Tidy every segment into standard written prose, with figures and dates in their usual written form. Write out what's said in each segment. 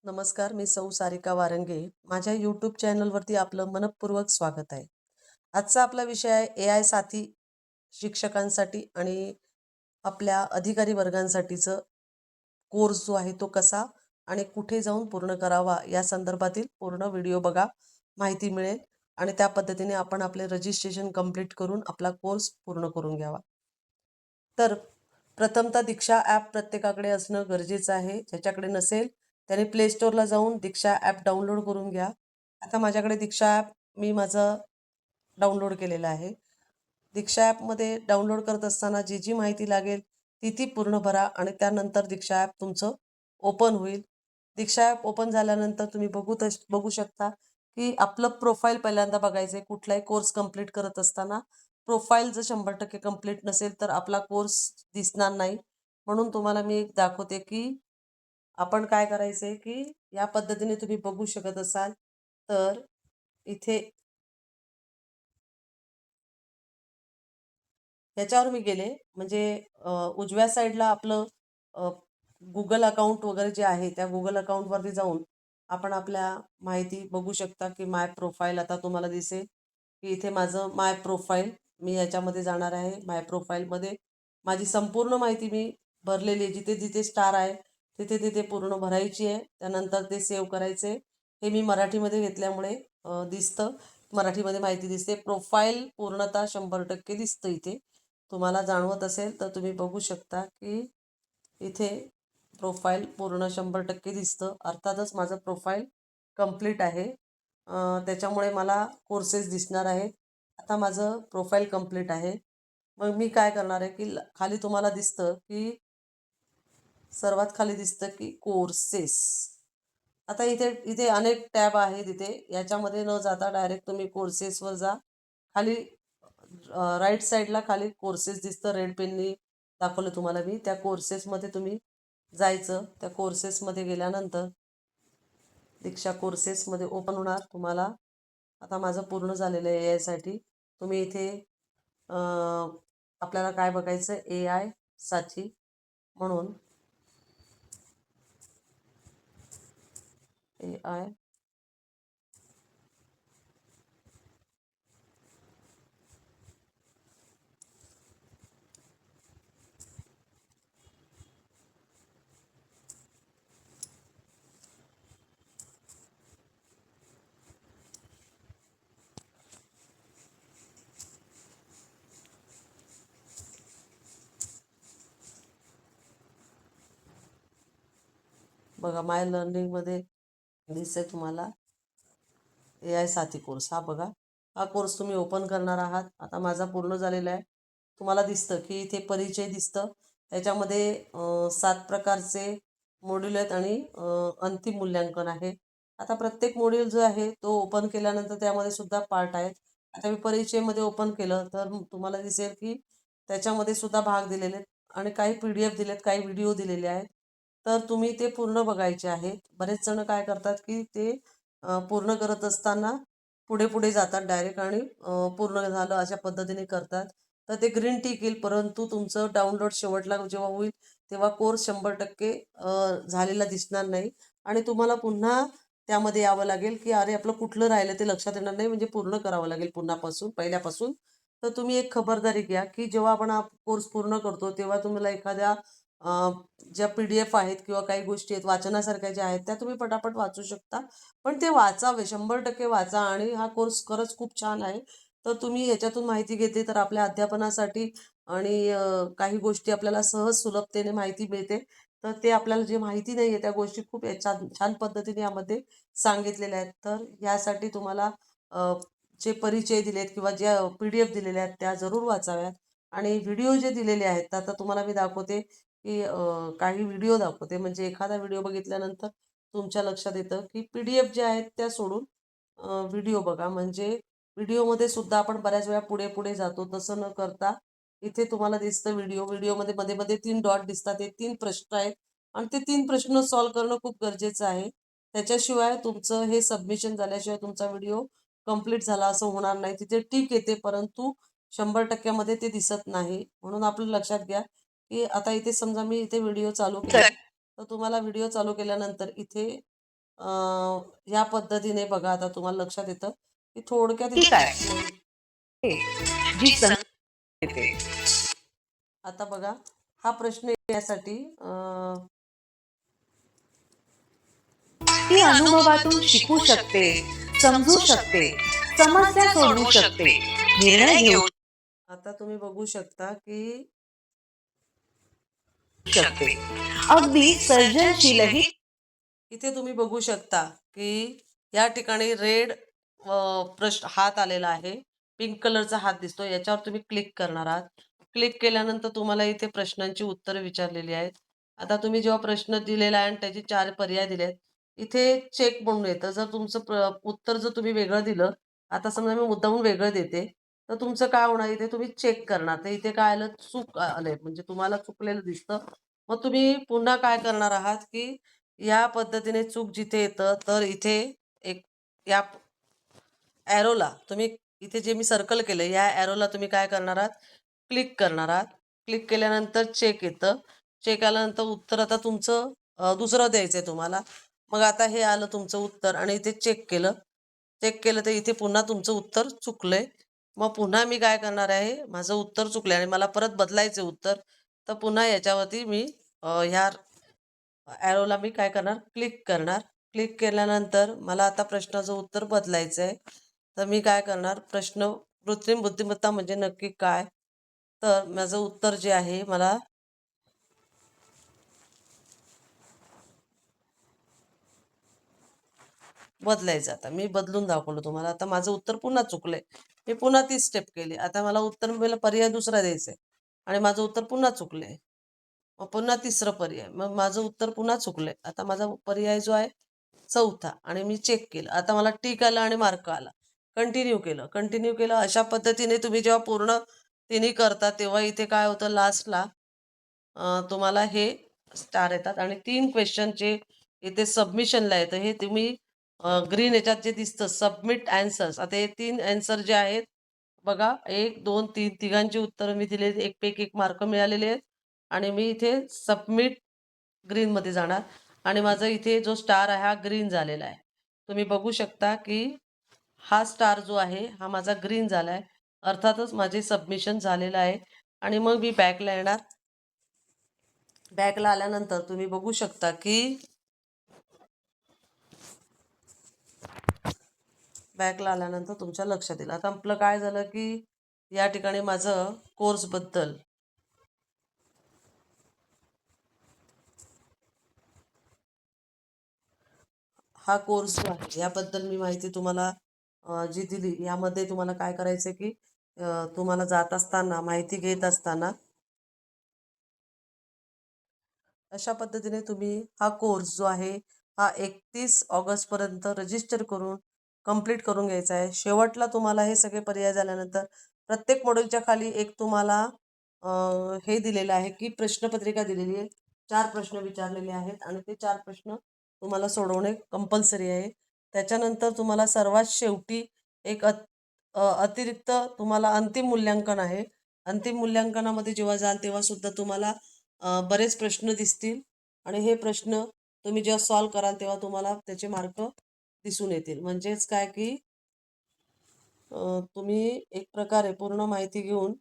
नमस्कार, मी सौ सारिका वारंगे. माझ्या यूट्यूब चॅनलवरती आपलं मनःपूर्वक स्वागत आहे. आजचा आपला विषय आहे AI साथी शिक्षकांसाठी आणि आपल्या अधिकारी वर्गांसाठीचं कोर्स जो आहे तो कसा आणि कुठे जाऊन पूर्ण करावा या संदर्भातील पूर्ण व्हिडिओ बघा. माहिती मिळेल आणि त्या पद्धतीने आपण आपले रजिस्ट्रेशन कंप्लीट करून आपला कोर्स पूर्ण करून घ्यावा. तर प्रथमतः दीक्षा ॲप प्रत्येकाकडे असणं गरजेचं आहे. ज्याच्याकडे नसेल त्याने प्ले स्टोअरला जाऊन दीक्षा ॲप डाउनलोड करून घ्या. आता माझ्याकडे दीक्षा ॲप मी माझं डाउनलोड केलेलं आहे. दीक्षा ॲपमध्ये डाउनलोड करत असताना जी जी माहिती लागेल ती ती पूर्ण भरा आणि त्यानंतर दीक्षा ॲप तुमचं ओपन होईल. दीक्षा ॲप ओपन झाल्यानंतर तुम्ही बघू शकता की आपलं प्रोफाईल पहिल्यांदा बघायचं आहे. कुठलाही कोर्स कंप्लीट करत असताना प्रोफाईल जर 100% कंप्लीट नसेल तर आपला कोर्स दिसणार नाही. म्हणून तुम्हाला मी एक दाखवते की आपण काय करायचंय की या पद्धतीने तुम्ही बघू शकत असाल तर इथे याच्यावर मी गेले म्हणजे उजव्या साईडला आपलं गुगल अकाउंट वगैरे जे आहे त्या गुगल अकाउंटवरती जाऊन आपण आपल्या माहिती बघू शकता की माय प्रोफाईल आता तुम्हाला दिसेल की इथे माझं माय प्रोफाईल मी याच्यामध्ये जाणार आहे. माय प्रोफाईलमध्ये माझी संपूर्ण माहिती मी भरलेली आहे. जिथे जिथे स्टार आहे तिथे तिथे पूर्ण भरायची आहे. त्यानंतर ते सेव्ह करायचे. हे मी मराठीमध्ये घेतल्यामुळे दिसतं. मराठीमध्ये माहिती दिसते. प्रोफाईल पूर्णतः 100% दिसतं इथे. तुम्हाला जाणवत असेल तर तुम्ही बघू शकता की इथे प्रोफाईल पूर्ण 100% दिसतं. अर्थातच माझं प्रोफाईल कंप्लीट आहे. त्याच्यामुळे मला कोर्सेस दिसणार आहेत. आता माझं प्रोफाईल कंप्लीट आहे. मग मी काय करणार आहे की खाली तुम्हाला दिसतं की सर्वात खाली दिसतं की कोर्सेस. आता इथे इथे अनेक टॅब आहेत इथे. याच्यामध्ये न जाता डायरेक्ट तुम्ही कोर्सेसवर जा. खाली राईट साईडला खाली कोर्सेस दिसतं रेड पेननी दाखवलं तुम्हाला मी. त्या कोर्सेसमध्ये तुम्ही जायचं. त्या कोर्सेसमध्ये गेल्यानंतर दीक्षा कोर्सेसमध्ये ओपन होणार तुम्हाला. आता माझं पूर्ण झालेलं आहे AI साठी. तुम्ही इथे आपल्याला काय बघायचं AI साठी म्हणून AI बघा माय लर्निंगमध्ये दिसेल तुम्हाला AI साथी कोर्स हा बघा. हा कोर्स तुम्ही ओपन करणार आहात. आता माझा पूर्ण झालेला आहे. तुम्हाला दिसतं की इथे परिचय दिसतं. त्याच्यामध्ये 7 प्रकारचे मॉड्यूल आहेत आणि अंतिम मूल्यांकन आहे. आता प्रत्येक मॉड्यूल जो आहे तो ओपन केल्यानंतर त्यामध्ये सुद्धा पार्ट आहेत. आता मी परिचयमध्ये ओपन केलं तर तुम्हाला दिसेल की त्याच्यामध्ये सुद्धा भाग दिलेले आहेत आणि काही PDF दिलेत, काही व्हिडिओ दिलेले आहेत. तर तुम्ही ते पूर्ण बघायचे आहेत. बरेच जण काय करतात की ते पूर्ण करत असताना पुढे पुढे जातात डायरेक्ट आणि पूर्ण झालं अशा पद्धतीने करतात. तर ते ग्रीन टिक येईल परंतु तुमचं डाउनलोड शेवटला जेव्हा होईल तेव्हा कोर्स 100% झालेला दिसणार नाही आणि तुम्हाला पुन्हा त्यामध्ये यावं लागेल की अरे आपलं कुठलं राहिलं ते लक्षात येणार नाही म्हणजे पूर्ण करावं लागेल पुन्हापासून पहिल्यापासून. तर तुम्ही एक खबरदारी घ्या की जेव्हा आपण हा कोर्स पूर्ण करतो तेव्हा तुम्हाला एखाद्या ज्या PDF आहेत किंवा काही गोष्टी आहेत वाचनासारख्या ज्या आहेत त्या तुम्ही पटापट वाचू शकता. पण ते वाचावे 100% वाचा आणि हा कोर्स खरंच खूप छान आहे. तर तुम्ही याच्यातून माहिती घेतली तर आपल्या अध्यापनासाठी आणि काही गोष्टी आपल्याला सहज सुलभतेने माहिती मिळते. तर ते आपल्याला जे माहिती नाही आहे त्या गोष्टी खूप छान छान पद्धतीने यामध्ये सांगितलेल्या आहेत. तर यासाठी तुम्हाला जे परिचय दिलेत किंवा ज्या PDF दिलेल्या आहेत त्या जरूर वाचाव्यात आणि व्हिडिओ जे दिलेले आहेत तर आता तुम्हाला मी दाखवते की काही व्हिडिओ दाखवते म्हणजे एखादा व्हिडिओ बघितल्यानंतर तुमच्या लक्षात येतं की PDF ज्या आहेत त्या सोडून व्हिडिओ बघा. म्हणजे व्हिडिओमध्ये सुद्धा आपण बऱ्याच वेळा पुढे पुढे जातो. तसं न करता इथे तुम्हाला दिसतं व्हिडिओमध्ये मध्ये मध्ये 3 डॉट दिसतात. हे 3 प्रश्न आहेत आणि ते 3 प्रश्न सॉल्व्ह करणं खूप गरजेचं आहे. त्याच्याशिवाय तुमचं हे सबमिशन झाल्याशिवाय तुमचा व्हिडिओ कंप्लीट झाला असं होणार नाही. तिथे टिक येते परंतु 100% मध्ये ते दिसत नाही. म्हणून आपलं लक्षात घ्या की आता इथे समजा मी इथे व्हिडिओ चालू केला तर तुम्हाला व्हिडिओ चालू केल्यानंतर इथे ह्या पद्धतीने बघा आता तुम्हाला लक्षात येतं की थोडक्यात ठीक आहे जी संधी येते आता बघा हा प्रश्न येण्यासाठी ती अनुभवातून शिकू शकते, समजू शकते, समस्या सोडवू शकते, निर्णय घेऊ आता तुम्ही बघू शकता की शकते, अगदी सर्जनशीलही इथे तुम्ही बघू शकता की या ठिकाणी रेड प्रश्न हात आलेला आहे, पिंक कलरचा हात दिसतो, याच्यावर तुम्ही क्लिक करणार आहात. क्लिक केल्यानंतर तुम्हाला इथे प्रश्नांची उत्तरं विचारलेली आहेत. आता तुम्ही जेव्हा प्रश्न दिलेला आहे आणि त्याचे 4 पर्याय दिलेत, इथे चेक म्हणून येतं. जर तुमचं उत्तर जर तुम्ही वेगळं दिलं, आता समजा मी मुद्दामून वेगळं देते, तर तुमचं काय होणार इथे तुम्ही चेक करणार. तर इथे काय आलं चूक आलंय म्हणजे तुम्हाला चुकलेलं दिसतं. मग तुम्ही पुन्हा काय करणार आहात की या पद्धतीने चूक जिथे येतं तर इथे एक या ॲरोला तुम्ही इथे जे मी सर्कल केलं या ॲरोला तुम्ही काय करणार आहात क्लिक करणार आहात. क्लिक केल्यानंतर चेक येतं. चेक आल्यानंतर उत्तर आता तुमचं दुसरं द्यायचं आहे तुम्हाला. मग आता हे आलं तुमचं उत्तर आणि इथे चेक केलं. चेक केलं तर इथे पुन्हा तुमचं उत्तर चुकलंय. मग पुन्हा मी काय करणार आहे माझं उत्तर चुकलंय आणि मला परत बदलायचं उत्तर. तर पुन्हा याच्यावरती मी ह्या ॲरोला मी काय करणार क्लिक करणार. क्लिक केल्यानंतर मला आता प्रश्नाचं उत्तर बदलायचं आहे. तर मी काय करणार प्रश्न कृत्रिम बुद्धिमत्ता म्हणजे नक्की काय? तर माझं उत्तर जे आहे मला बदलायचं. आता मी बदलून दाखवलं तुम्हाला. आता माझं उत्तर पुन्हा चुकलंय. मी पुन्हा ती स्टेप केली. आता मला उत्तर मला पर्याय दुसरा द्यायचा आहे आणि माझं उत्तर पुन्हा चुकलंय. मग पुन्हा तिसरं पर्याय. मग माझं उत्तर पुन्हा चुकलंय. आता माझा पर्याय जो आहे चौथा आणि मी चेक केलं. आता मला टिक आलं आणि मार्क आला. कंटिन्यू केलं. कंटिन्यू केलं. अशा पद्धतीने तुम्ही जेव्हा पूर्ण तिन्ही करता तेव्हा इथे काय होतं लास्टला तुम्हाला हे स्टार येतात आणि 3 क्वेश्चनचे इथे सबमिशनला येतं. हे तुम्ही ग्रीन याच्यात जे दिसतं सबमिट ॲन्सर्स. आता हे 3 ॲन्सर जे आहेत बघा 1, 2, 3 तिघांची उत्तरं मी दिले. एक पैकी 1 मार्क मिळालेले आहेत आणि मी इथे सबमिट ग्रीनमध्ये जाणार आणि माझा इथे जो स्टार आहे हा ग्रीन झालेला आहे. तुम्ही बघू शकता की हा स्टार जो आहे हा माझा ग्रीन झाला आहे. अर्थातच माझे सबमिशन झालेलं आहे आणि मग मी बॅकला येणार. बॅकला आल्यानंतर तुम्ही बघू शकता की बॅकला आल्यानंतर तुमच्या लक्षात येईल. आता आपलं काय झालं की या ठिकाणी माझं कोर्सबद्दल हा कोर्स जो आहे याबद्दल मी माहिती तुम्हाला जी दिली यामध्ये तुम्हाला काय करायचं की तुम्हाला जात असताना माहिती घेत असताना अशा पद्धतीने तुम्ही हा कोर्स जो आहे हा 31 ऑगस्टपर्यंत रजिस्टर करून कंप्लीट करून घ्यायचा आहे. शेवटला तुम्हाला हे सगळे पर्याय झाल्यानंतर प्रत्येक मॉड्यूलच्या खाली एक तुम्हाला हे दिलेलं आहे की प्रश्नपत्रिका दिलेली आहे. 4 प्रश्न विचारलेले आहेत आणि ते 4 प्रश्न तुम्हाला सोडवणे कंपल्सरी आहे. त्याच्यानंतर तुम्हाला सर्वात शेवटी एक अतिरिक्त तुम्हाला अंतिम मूल्यांकन आहे. अंतिम मूल्यांकनामध्ये जेव्हा जाल तेव्हा सुद्धा तुम्हाला बरेच प्रश्न दिसतील आणि हे प्रश्न तुम्ही जेव्हा सॉल्व कराल तेव्हा तुम्हाला त्याचे मार्क दिसून येतील. म्हणजेच काय की तुम्ही एक प्रकारे पूर्ण माहिती घेऊन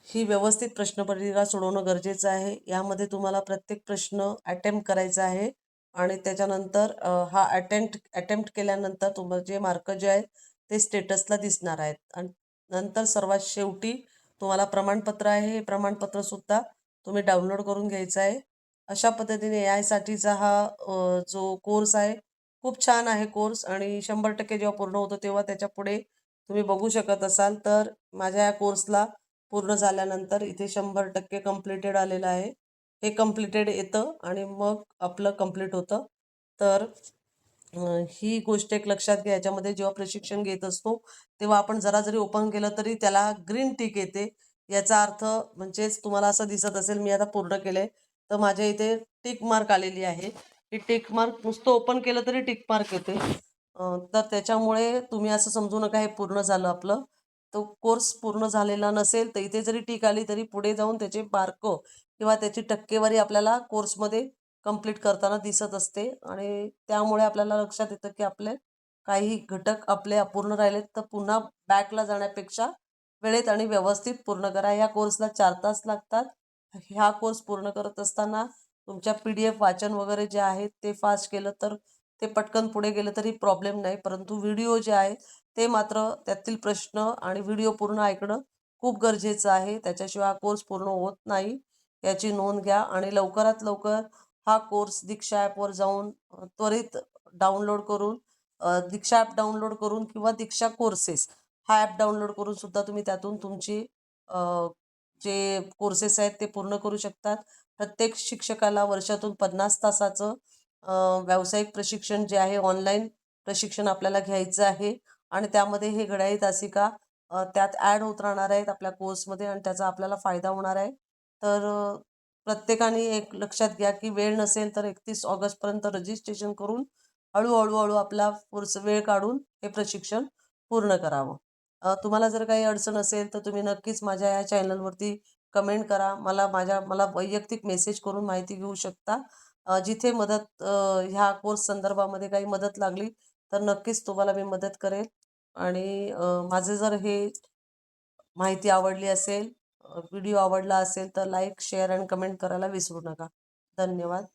ही व्यवस्थित प्रश्नपत्रिका सोडवणं गरजेचं आहे. यामध्ये तुम्हाला प्रत्येक प्रश्न अटेम्प्ट करायचा आहे आणि त्याच्यानंतर हा अटेम्प्ट केल्यानंतर तुम्हाला जे मार्क जे आहेत ते स्टेटसला दिसणार आहेत आणि नंतर सर्वात शेवटी तुम्हाला प्रमाणपत्र आहे. हे प्रमाणपत्रसुद्धा तुम्ही डाउनलोड करून घ्यायचं आहे. अशा पद्धतीने यासाठीचा हा जो कोर्स आहे खूप छान आहे कोर्स आणि 100% जेव्हा पूर्ण होतो तेव्हा त्याच्यापुढे तुम्ही बघू शकत असाल तर माझ्या या कोर्सला पूर्ण झाल्यानंतर इथे 100% कंप्लीटेड आलेलं आहे. हे कंप्लीटेड येतं आणि मग आपलं कंप्लीट होतं. तर ही गोष्ट एक लक्षात घ्या. याच्यामध्ये जेव्हा प्रशिक्षण घेत असतो तेव्हा आपण जरा जरी ओपन केलं तरी त्याला ग्रीन टिक येते. याचा अर्थ म्हणजेच तुम्हाला असं दिसत असेल मी आता पूर्ण केलंय तर माझ्या इथे टिक मार्क आलेली आहे. ही टिक मार्क नुसतं ओपन केलं तरी टिक मार्क येते. तर त्याच्यामुळे तुम्ही असं समजू नका हे पूर्ण झालं आपलं. तो कोर्स पूर्ण झालेला नसेल तर इथे जरी टिक आली तरी पुढे जाऊन त्याचे मार्क किंवा त्याची टक्केवारी आपल्याला कोर्समध्ये कंप्लीट करताना दिसत असते आणि त्यामुळे आपल्याला लक्षात येतं की आपले काही घटक आपले अपूर्ण राहिलेत, तर पुन्हा बॅकला जाण्यापेक्षा वेळेत आणि व्यवस्थित पूर्ण करा. ह्या कोर्सला 4 तास लागतात. ह्या कोर्स पूर्ण करत असताना तुमच्या PDF वाचन वगैरे जे आहे ते फास्ट केलं तर ते पटकन पुढे गेलं तरी प्रॉब्लेम नाही. परंतु व्हिडिओ जे आहे ते मात्र त्यातील प्रश्न आणि व्हिडिओ पूर्ण ऐकणं खूप गरजेचं आहे. त्याच्याशिवाय हा कोर्स पूर्ण होत नाही. याची नोंद घ्या आणि लवकरात लवकर हा कोर्स दीक्षा ॲपवर जाऊन त्वरित डाउनलोड करून दीक्षा ॲप डाउनलोड करून किंवा दीक्षा कोर्सेस हा ॲप डाउनलोड करून सुद्धा तुम्ही त्यातून तुमची जे कोर्सेस आहेत ते पूर्ण करू शकतात. प्रत्येक शिक्षकाला वर्षातून 50 तासाचं व्यावसायिक प्रशिक्षण जे आहे ऑनलाईन प्रशिक्षण आपल्याला घ्यायचं आहे आणि त्यामध्ये हे घड्याळी तासिका त्यात ॲड होत राहणार आहेत आपल्या कोर्समध्ये आणि त्याचा आपल्याला फायदा होणार आहे. तर प्रत्येकाने एक लक्षात घ्या की वेळ नसेल तर 31 ऑगस्टपर्यंत रजिस्ट्रेशन करून हळूहळू आपला पुढचं वेळ काढून हे प्रशिक्षण पूर्ण करावं. तुम्हाला जर काही अडचण असेल तर तुम्ही नक्कीच माझ्या या चॅनलवरती कमेंट करा. मला वैयक्तिक मेसेज करून माहिती घेऊ शकता. जिथे मदत ह्या कोर्स संदर्भामध्ये काही मदत लागली तर नक्कीच तुम्हाला मी मदत करेल आणि माझे जर हे माहिती आवडली असेल, व्हिडिओ आवडला असेल तर लाईक, शेअर आणि कमेंट करायला विसरू नका. धन्यवाद.